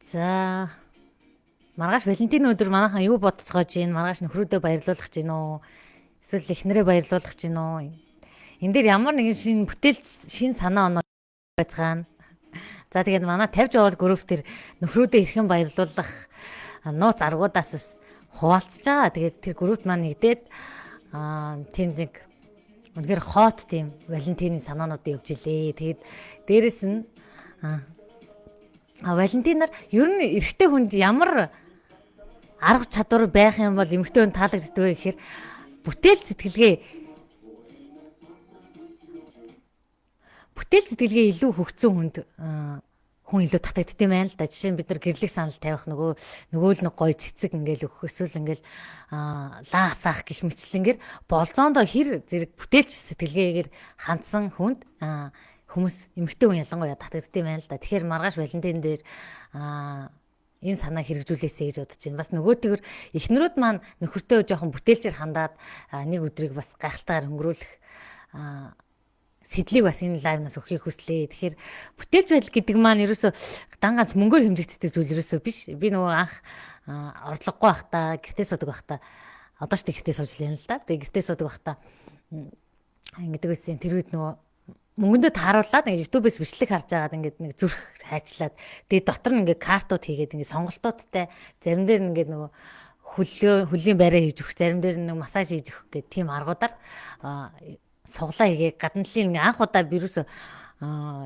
За маргааш Валентин өдөр манайхан юу бодцоож гин? Маргааш нөхрөөдөө баярлуулах гэж гин үү? Эсвэл эхнэрээ баярлуулах гэж гин үү? Энд дээр ямар нэгэн шинэ бүтээлч, шинэ санаа оноо байцгаана. За тэгээд манай 50 жавал групп төр нөхрөөдөө эрхэн баярлуулах нууц аргуудаас бас хуваалцж байгаа. Тэгээд тэр группт маань нэгдээд тийм нэг үнэхээр хоот тийм Валентины санаанууд явж илээ. Тэгээд дээрэс нь Валентинаар ер нь эрэгтэй хүнд ямар арга чадвар байх юм бол эмэгтэй хүн таалагддаг вэ гэхээр бүтээл сэтгэлгээ илүү хөгцсөн хүнд хүн илүү татагддаг юм байна л да. Жишээ нь бид нар гэрлэх санал тавих нөгөө л нэг гоё цэцэг ингээл өгөх эсвэл ингээл лаа асаах гэх мэтлэнгээр болзоондоо хэр зэрэг бүтээлч сэтгэлгээгээр хандсан хүнд хүмүүс эмэгтэй хүн ялангуяа татагддаг юм байна л да. Тэгэхээр маргааш Валентин дээр энэ санаа хэрэгжүүлээсэй гэж бодож байна. Бас нөгөөтэйгөр эхнэрүүд маань нөхөртөө жоохон бүтээлчээр хандаад нэг өдрийг бас гайхалтайгаар өнгөрүүлэх сэдлийг бас энэ лайвнаас өгөхийг хүслээ. Тэгэхээр бүтээлч байдал гэдэг маань ерөөсө дан ганц мөнгөөр хэмжигддэг зүйл ерөөсө биш. Би нөгөө анх орлогогүй байхдаа гэртээ суудаг байхдаа одоо ч гэртээ сууж лээ л да. Тэгээ гэртээ суудаг байхдаа ингэдэг байсан. Тэр үед нөгөө мөнгөндөө тааруулаад ингээд YouTube-с бичлэг харж байгаад ингээд нэг зүрх хайчлаад тэгээ дотор нь ингээд картууд хийгээд ингээд сонголтуудтай зарим дээр ингээд нөгөө хөлийн байраа хийж өгөх, зарим дээр нэг массаж хийж өгөх гэх тийм аргуудаар суглаа хийгээ гадналын анх удаа вирус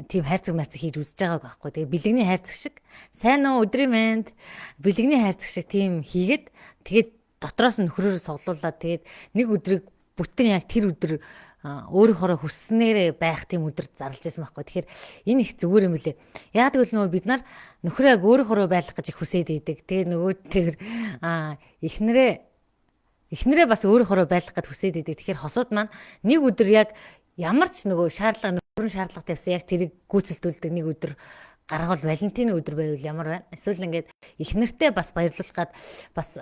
тийм хайрцаг марцаг хийж үзэж байгааг байхгүй. Тэгээ бэлгэний хайрцаг шиг сайн уу өдрийн мэнд бэлгэний хайрцаг шиг тийм хийгээд тэгээд дотроос нь нөхрөөр суглуулад тэгээд нэг өдрийг бүтэн яг тэр өдөр өөрийнхөө хүсснээрээ байх тийм өдөрт зарлаж байсан байхгүй. Тэгэхээр энэ их зүгээр юм лээ. Яг тэгвэл нөгөө бид нар нөхрөө яг өөрийнхөө байлгах гэж их хүсээд идэг. Тэгээ нөгөө тэр эхнэрээ бас өөрийнхөө байлгах гэж хүсээд идэг. Тэгэхээр хосууд маань нэг өдөр яг ямар ч нөгөө нөхрийн шаардлага тавьсан яг тэрийг гүйцэлдүүлдэг нэг өдөр гаргавал Валентины өдөр байвал ямар байна? Эсвэл ингээд эхнэртээ бас баярлуулах гад бас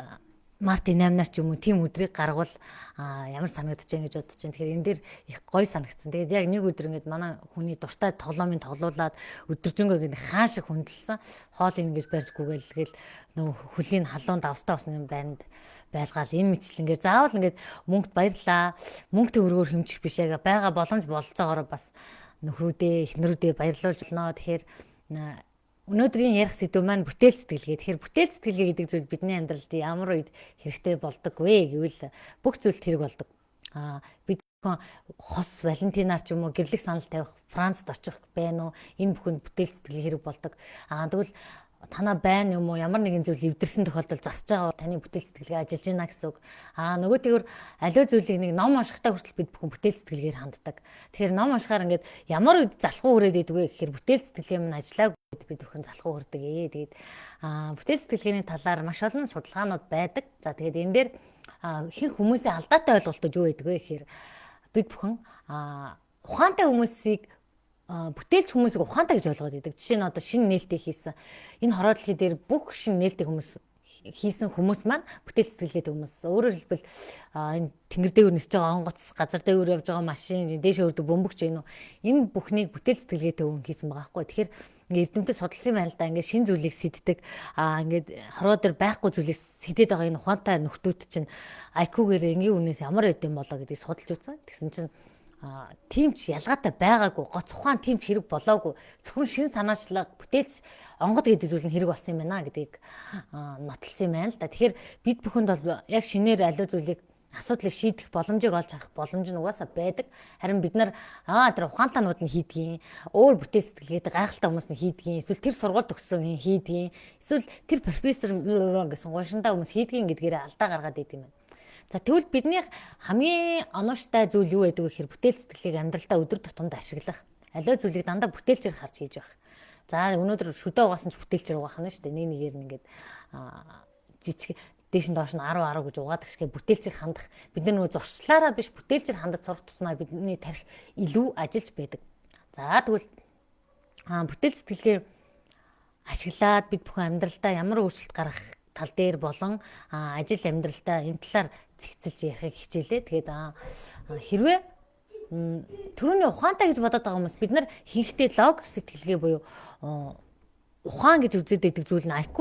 Мартин 8-наар ч юм уу тийм өдрийг гаргавал ямар санагдаж байна гэж бодож байна. Тэгэхээр энэ дээр их гоё санагдсан. Тэгээд яг нэг өдөр ингээд манай хүний дуртай тоглоомын тоглуулад өдөржингөө ингээд хаан шиг хүндэлсэн. Хоол ингэж барьж гүгэлгээл нөө хөлийн халуун давстаа усны байнд байлгаал энэ мэтчлэнгээр заавал ингээд мөнгөд баярлаа. Мөнгө төгрөгөөр хэмжих биш яг байгаа боломж бололцоогоор бас нөхрүүдээ, эхнэрүүдээ баярлуулж болно. Тэгэхээр өнөөдрийн ярих сэдв маань бүтээл сэтгэлгээ. Тэгэхээр бүтээл сэтгэлгээ гэдэг зүйл бидний амьдралд ямар үед хэрэгтэй болдог вэ гэвэл бүх зүйлд хэрэг болдог. Бид хос Валентинаар ч юм уу гэрлэх санал тавих, Францд очих байна уу? Энэ бүхэнд бүтээл сэтгэлгээ хэрэг болдог. Тэгвэл танаа байна юм уу? Ямар нэгэн зүйл эвдэрсэн тохиолдолд засаж байгаа бол таны бүтээл сэтгэлгээ ажиллаж байна гэсэн үг. Нөгөөтэйгөр аливаа зүйлийг нэг ном уншихтаа хүртэл бид бүхэн бүтээл сэтгэлгээр ханддаг. Тэгэхээр ном уншихаар ингээд ямар үед залхуу хүрээд идэг вэ гэхээр бүтээл сэтгэлгээ минь ажиллааг бид бүхэн залхуу хүрдэг. Тэгээд бүтээл сэтгэлгээний талаар маш олон судалгаанууд байдаг. За тэгээд энэ дээр ихэнх хүмүүсийн алдаатай ойлголтууд юу байдаг вэ гэхээр бид бүхэн ухаантай хүмүүсийг бүтээлч хүмүүсийг ухаантай гэж ойлгоод идэг. Жишээ нь одоо шинэ нээлттэй хийсэн. Энэ хороо дэлхий дээр бүх шинэ нээлттэй хүмүүс хийсэн хүмүүс маань бүтээл сэтгэлгээтэй хүмүүс. Өөрөөр хэлбэл энэ тэнгэр дээгүүр нисэж байгаа онгоц, газар дээгүүр явж байгаа машин, дээш өрдөг бөмбөгч энэ бүхнийг бүтээл сэтгэлгээтэй хүн хийсэн байгаа байхгүй. Тэгэхээр ингээд эрдэмтэд судалсан юм байна л да. Ингээд шинэ зүйлийг сэддэг. Ингээд хороо дээр байхгүй зүйлийг сэдэд байгаа энэ ухаантай нөхдүүд чинь IQ-гээр энгийн үнээс ямар байд юм болоо гэдгийг судалж үзсэн. Тэгсэн чинь тимч ялгаатай байгаагүй, гоц ухаан тимч хэрэг болоогүй. Зөвхөн шин санаачлаг бүтээлч онгод гэдэг зүйл нь хэрэг болсон юм байна гэдгийг нотолсон юм байна л да. Тэгэхээр бид бүхэнд бол яг шинээр аливаа зүйлийг асуудлыг шийдэх боломжийг олж харах боломж нь угаасаа байдаг. Харин бид нар тэр ухаантайнууд нь хийдгийн, өөр бүтээл сэтгэлгээтэй гайхалтай хүмүүс нь хийдгийн, эсвэл тэр сургууль төгссөн хийдгийн, эсвэл тэр профессор гэсэн гоншинтай хүмүүс хийдгийн гэдгээрээ алдаа гаргаад идэв юм байна. За тэгвэл бидний хамгийн оновчтой зүйл юу байдаг вэ гэхээр бүтээл сэтгэлийг амьдралдаа өдөр тутамд ашиглах. Аливаа зүйлийг дандаа бүтээлчээр харж хийж байх. За өнөөдөр шүдэ угаасан ч бүтээлчээр угаах нь шүү дээ. Нэг нэгээр нь ингээд жижиг дээш нь доош нь 10 10 гэж угаадаг шигээ бүтээлчээр хандах. Бид нар нөгөө зуршлаараа биш бүтээлчээр хандаж сурах тусмаа бидний тарих илүү ажиллаж байдаг. За тэгвэл бүтээл сэтгэлгээ ашиглаад бид бүхэн амьдралдаа ямар өөрчлөлт гаргах тал дээр болон ажил амьдралдаа энэ талаар зэгцэлж ярихыг хичээлээ. Тэгээд хэрвээ Төрөний ухаантай гэж бодоод байгаа хүмүүс бид нар хинхтэй логик сэтгэлгээ буюу ухаан гэж үзээд байдаг зүйл нь IQ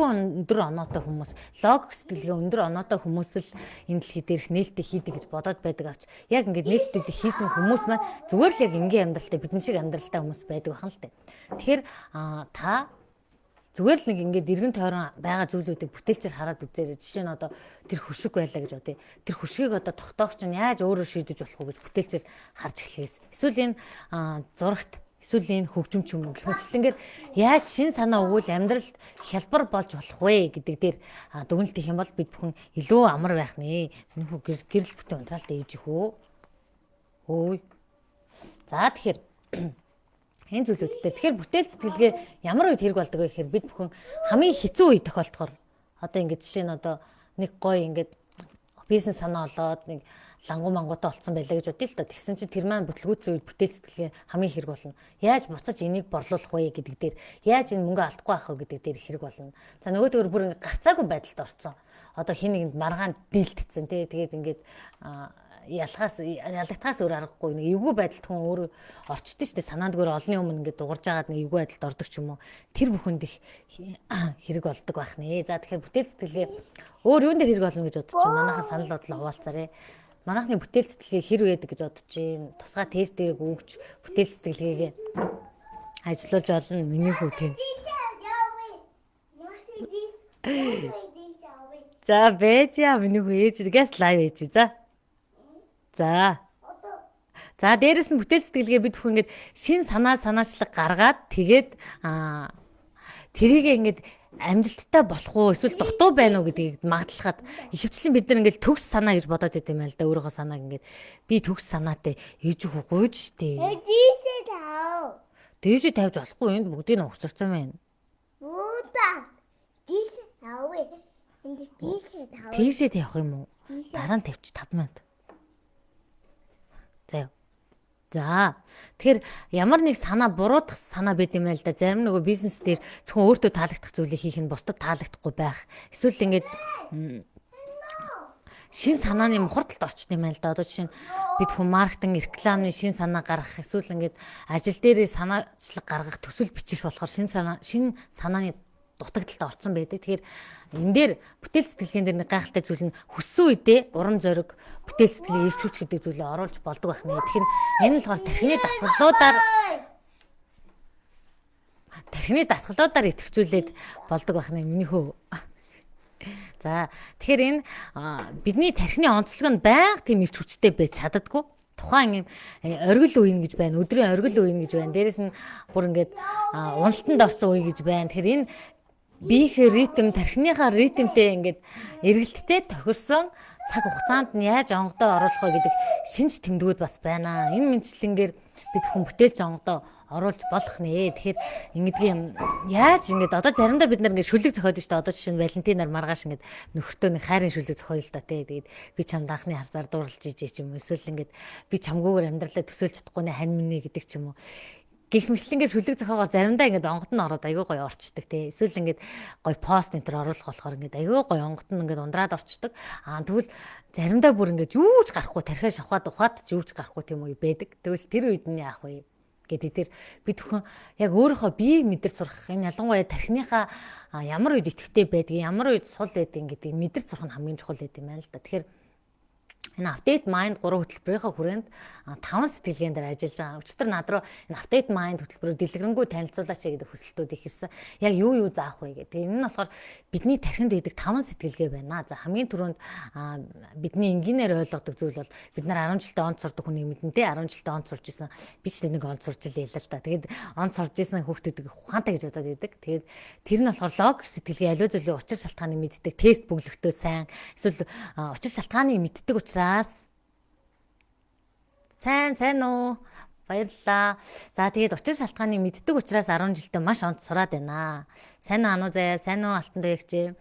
өндөр оноотой хүмүүс, логик сэтгэлгээ өндөр оноотой хүмүүс л энэ дэлхий дээрх нээлттэй хийдэг гэж бодоод байдаг авч яг ингээд нээлттэй хийсэн хүмүүс маань зүгээр л яг энгийн амьдралтай бидэн шиг амьдралтай хүмүүс байдаг бахан л тээ. Тэгэхээр та зүгээр л нэг ингээд эргэн тойрон байгаа зүйлүүдийг бүтээлчээр хараад үзээрэй. Жишээ нь одоо тэр хөшиг байлаа гэж бодъё. Тэр хөшгийг одоо тогтоогч нь яаж өөрөөр шийдэж болох вэ гэж бүтээлчээр харж эхлэхээс. Эсвэл энэ зурагт эсвэл энэ хөгжимч юм уу гэх мэтлэнгээр яаж шин санаа өгвөл амьдралд хялбар болж болох вэ гэдэг дээр дүгнэлт хийх юм бол бид бүхэн илүү амар байх нэ. Миний хүү гэрэл бүтэн унтраалтай ээж их үү? Хөөе. За тэгэхээр энэ зүйлүүд дээр тэгэхээр бүтээл сэтгэлгээ ямар үед хэрэг болдог вэ гэхээр бид бүхэн хамгийн хэцүү үе тохиолдохоор одоо ингээд жишээ нь одоо нэг гоё ингээд бизнес санаа олоод нэг лангу мангуутай болцсон байлаа гэж бодъё л да. Тэгсэн чинь тэр маань бүтлгүүцсэн үед бүтээл сэтгэлгээ хамгийн хэрэг болно. Яаж буцаж энийг борлуулах вэ гэдэг дээр яаж энэ мөнгө алдахгүй байх вэ гэдэг дээр хэрэг болно. За нөгөөдгөр бүр ингээд гарцаагүй байдалд орсон. Одоо хин нэгэнд маргаан дийлдсэн тий. Тэгээд ингээд ялгатахаас өөр аргагүй нэг эвгүй байдалд хүн өөр орчдөг шүү дээ. Санаандгээр олонний өмнө ингээд дуурж агаад нэг эвгүй байдалд ордог ч юм уу. Тэр бүхэнд их хэрэг болдог байх нэ. За тэгэхээр бүтээл сэтгэлгээ өөр юун дээр хэрэг болно гэж бодож чинь манайхаа санал бодлоо хуваалцаарэ. Манайхны бүтээл сэтгэлгээ хэр байдаг гэж бодож чинь тусгай тестээр өгч бүтээл сэтгэлгээгээ ажиллуулж олно миний хүү тийм. За бэжа миний хүү ээж гээс лайв ээж за. За дээрэс нь бүтээл сэтгэлгээ бид бүхэн ингээд шин санаачлаг гаргаад тэгээд тэрийг ингээд амжилттай болох уу эсвэл дутуу байна уу гэдгийг магадлахад ихэвчлэн бид нар ингээд төгс санаа гэж бодоод байт юм байл да. Өөрийнхөө санааг ингээд би төгс санаатай ээж хүү гуйж штэ. Дээшээ тавьж болохгүй энд бүгдийг нь угсарсан байна. Дээшээ тавих юм уу? Дараа нь тавьчих 5 минут. За тэгэхээр ямар нэг санаа буруудах санаа байд юм байл да. Зарим нөгөө бизнес дээр зөвхөн өөртөө таалагдах зүйлийг хийх нь бусдад таалагдахгүй байх. Эсвэл ингээд шин санааны мухардалд орчт юм байл да. Одоо жишээ нь бид хүн маркетинг, рекламны шин санаа гаргах эсвэл ингээд ажил дээр санаачлаг гаргах төсөл бичих болохоор шин санааны дутагдалд орсон байдаг. Тэгэхээр энэ дээр бүтээл сэтгэлгээнд дээр нэг гайхалтай зүйл нь хүссэн үедээ урам зориг бүтээл сэтгэлгээ ирч хүч гэдэг зүйлээ оруулж болдог байх нэ. Тэгэхээр энэ болохоор тархины дасгалуудаар идэвхжүүлээд болдог байх нэ миний хөө. За тэгэхээр энэ бидний тархины онцлог нь байнга тийм ирч хүчтэй байж чаддаггүй. Тухайн оргил үеийн гэж байна. Өдрийн оргил үеийн гэж байна. Дээрэс нь бүр ингээд уналтанд орсон үе гэж байна. Тэгэхээр энэ биеийн ритм, тархиныхаа ритмтэй ингээд эргэлттэй тохирсон цаг хугацаанд нь яаж онгодоо оруулах вэ гэдэг шинж тэмдгүүд бас байна. Энэ мэдлэнгээр бид хүн бүтээлч онгодоо оруулж болох нэ. Тэгэхээр ингэдэг юм яаж ингээд одоо заримдаа бид нар ингээд шүлэг зохиодог шүү дээ. Одоо жишээ нь Валентинаар маргааш ингээд нөхөртөө нэг хайрын шүлэг зохиоё л да тий. Тэгээд би чамд анхны харсаар дурлж ижээ ч юм уу. Эсвэл ингээд би чамгүйгээр амьдралаа төсөөлж чадахгүй нэ хань минь гэдэг ч юм уу. Гэх мэтлэнгээр шүлэг зохиогоор заримдаа ингээд онгот нь ороод аягүй гоё орчдөг тий. Эсвэл ингээд гоё пост энэ төр оруулах болохоор ингээд аягүй гоё онгот нь ингээд ундраад орчдөг. Тэгвэл заримдаа бүр ингээд юу ч гарахгүй тархиа шавхаад ухаад ч юу ч гарахгүй тийм үе байдаг. Тэгвэл тэр үед нь яах вэ гэдэг дээр бид бүхэн яг өөрийнхөө биеийг мэдэрч сурах энэ ялангуяа тархиныхаа ямар үед идэвхтэй байдгийг, ямар үед сул байдгийг гэдгийг мэдэрч сурах нь хамгийн чухал гэдэг юм байна л да. Тэгэхээр энэ update mind 3 хөтөлбөрийнхөө хүрээнд 5 сэтгэлгээнд ажиллаж байгаа. Өчигдөр над руу энэ update mind хөтөлбөрөөр дэлгэрэнгүй танилцуулаач гэдэг хүсэлтүүд их ирсэн. Яг юу заах вэ гэдэг. Энэ нь болохоор бидний тархинд байдаг 5 сэтгэлгээ байна. За хамгийн түрүүнд бидний энгийнээр ойлгодог зүйл бол бид нар 10 жилдээ онц сурдаг хүний мэднэ те 10 жилдээ онц сурж исэн. Би ч нэг онц сурж илээ л да. Тэгээд онц сурж исэн хүүхдүүдийг ухаантай гэж бодоод байдаг. Тэгээд тэр нь болохоор логик сэтгэлгээ аливаа зүйлийн учир шалтгааныг мэддэг, тест бөглөختөө сайн. Эсвэл учир шалтгааныг мэддэг учраас сайн уу баярлалаа. За тэгээд учир шалтгааныг мэддэг учраас 10 жилдээ маш онц сураад байна. Сайн уу ануу заяа, сайн уу алтан дээрчээ.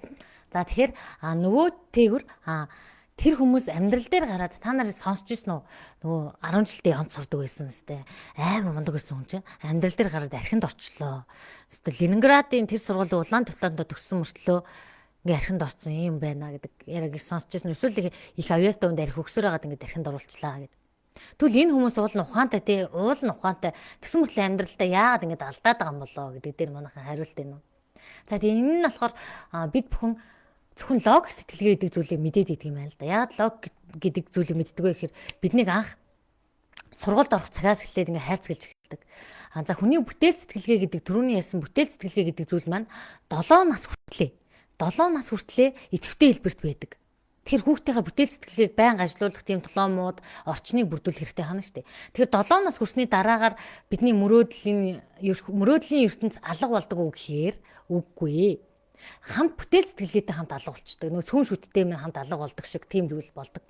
За тэгэхээр нөгөө тээгүр тэр хүмүүс амьдрал дээр гараад та нарыг сонсч ирсэн үү? Нөгөө 10 жилдээ онц сурдаг байсан сте. Амар мундаг байсан хүн чинь амьдрал дээр гараад архинд орчлоо. Сте Ленинградын тэр сургуулийн Улаанбаатарт төгссөн мөртлөө ингээ архинд орсон юм байна гэдэг яриг сонсч ирсэн. Эсвэл их авьяастай үнд архи өгсөр хагаад ингээ архинд оруулчлаа гэдэг. Тэгвэл энэ хүмүүс уул нь ухаантай тий, уул нь ухаантай төсөн мөртлийн амьдралдаа яагаад ингэж алдаад байгаа юм болоо гэдэг дээр манайхан хариулт байна уу. За тийм энэ нь болохоор бид бүхэн зөвхөн логик сэтгэлгээ гэдэг зүйлийг мэдээд идэг юм байна л да. Яагаад логик гэдэг зүйлийг мэддэг вэ гэхээр биднийг анх сургуульд орох цагаас эхлээд ингээ хайрцагж эхэлдэг. За хүний бүтээл сэтгэлгээ гэдэг түрүүний ярьсан бүтээл сэтгэлгээ гэдэг зүйл маань 7 нас хүртлээ идэвхтэй хэлбэрт байдаг. Тэр хүүхдийнхээ бүтээл сэтгэлгээг байнга ажилуулах тийм толомууд орчныг бүрдүүлэх хэрэгтэй хана штэ. Тэгэхээр 7 нас хүрсний дараагаар бидний мөрөөдлийн ертөнц алга болдог уу гэхээр үгүй. Хамт бүтээл сэтгэлгээтэй хамт алга болчдөг. Нөө сүүн шүттэй минь хамт алга болдог шиг тийм зүйл болдог.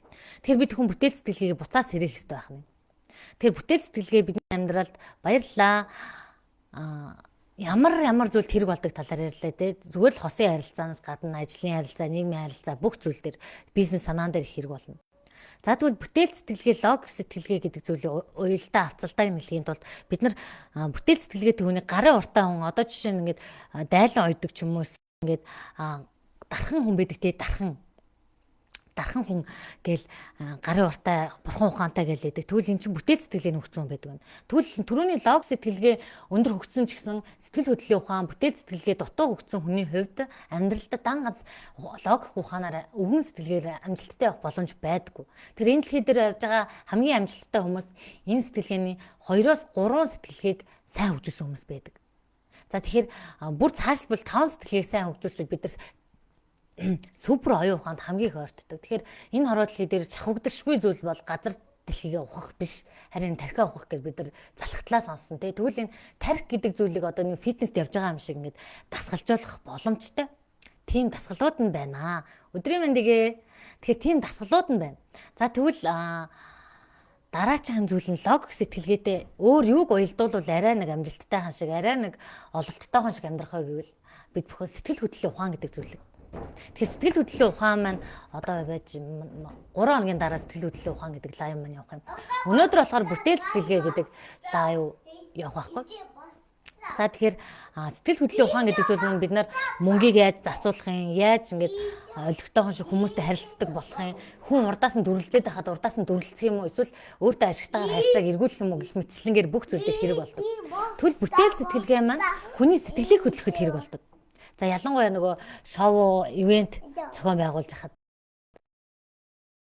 Тэгэхээр бид хүн бүтээл сэтгэлгээгээ буцаас сэрэх хэрэгтэй байх нь. Тэгэхээр бүтээл сэтгэлгээ бидний амьдралд баярлаа. Ямар зүйл тэрэг болдог талаар ярьлаа те. Зүгээр л хосын харилцаанаас гадна ажлын харилцаа, нийгмийн харилцаа бүх зүйл дээр бизнес санаан дээр их хэрэг болно. За тэгвэл бүтээл сэтгэлгээ, логик сэтгэлгээ гэдэг зүйлийг уялдаа авцалдааг нэлхийн тулд бид нар бүтээл сэтгэлгээтэй хүний гарын уртаа хүн одоо жишээ нь ингээд дайлан ойдог ч юм уу ингээд дархан хүн байдаг те, дархан хүн гээл гарын уртаа бурхан ухаантай гээл байдаг. Тэгвэл эн чинь бүтээл сэтгэлгээний хөгжсөн байдаг. Тэгвэл түрүүний логик сэтгэлгээ өндөр хөгжсөн ч гэсэн сэтгэл хөдлөлийн ухаан, бүтээл сэтгэлгээ дутуу хөгжсөн хүний хувьд амьдралдаа дан ганц логик ухаанаар өвгөн сэтгэлгээр амжилттай явах боломж байдаггүй. Тэр энэ дэлхий дээр явж байгаа хамгийн амжилттай хүмүүс энэ сэтгэлгээний 2-3 сэтгэлгээг сайн хөгжүүлсэн хүмүүс байдаг. За тэгэхээр бүр цаашлбал 5 сэтгэлгээг сайн хөгжүүлчихвэл бид нар супер оюун ухаанд хамгийн их ойртдог. Тэгэхээр энэ хорвоо дэлхий дээр чавхагдшгүй зүйл бол газар дэлхийгээ ухах биш, харин тархиа ухах гэж бид нар залхатлаа сонсон тий. Тэгвэл энэ тархи гэдэг зүйлийг одоо нэг фитнест явж байгаа юм шиг ингээд дасгалжуулах боломжтой. Тийм дасгалууд нь байна. Өдрийн мэндийгээ. Тэгэхээр тийм дасгалууд нь байна. За тэгвэл дараагийн зүйл нь логик сэтгэлгээтэй өөр юуг уялдуулвал арай нэг амжилттай хан шиг, арай нэг ололттой хан шиг амьдрах вэ гэвэл бид бүхэн сэтгэл хөдлөлийн ухаан гэдэг зүйлийг. Тэгэхээр сэтгэл хөдлөлийн ухаан маань одоо байж 3 хоногийн дараа сэтгэл хөдлөлийн ухаан гэдэг лайв маань явах юм. Өнөөдөр болохоор бүтээл сэтгэлгээ гэдэг лайв явах байхгүй. За тэгэхээр сэтгэл хөдлөлийн ухаан гэдэг зүйл нь бид нар мөнгийг яаж зарцуулах юм, яаж ингээд олигтойхон шиг хүмүүстэй харилцдаг болох юм, хүн урдаас нь дүрлцээд байхад урдаас нь дүрлцэх юм уу, эсвэл өөртөө ашигтайгаар харилцааг эргүүлэх юм уу гэх мэтчлэнгээр бүх зүйлдээ хэрэг болдог. Тэгвэл бүтээл сэтгэлгээ маань хүний сэтгэлийг хөдлөхөд хэрэг болдог. За ялангуяа нөгөө шоу, ивент зохион байгуулж хахад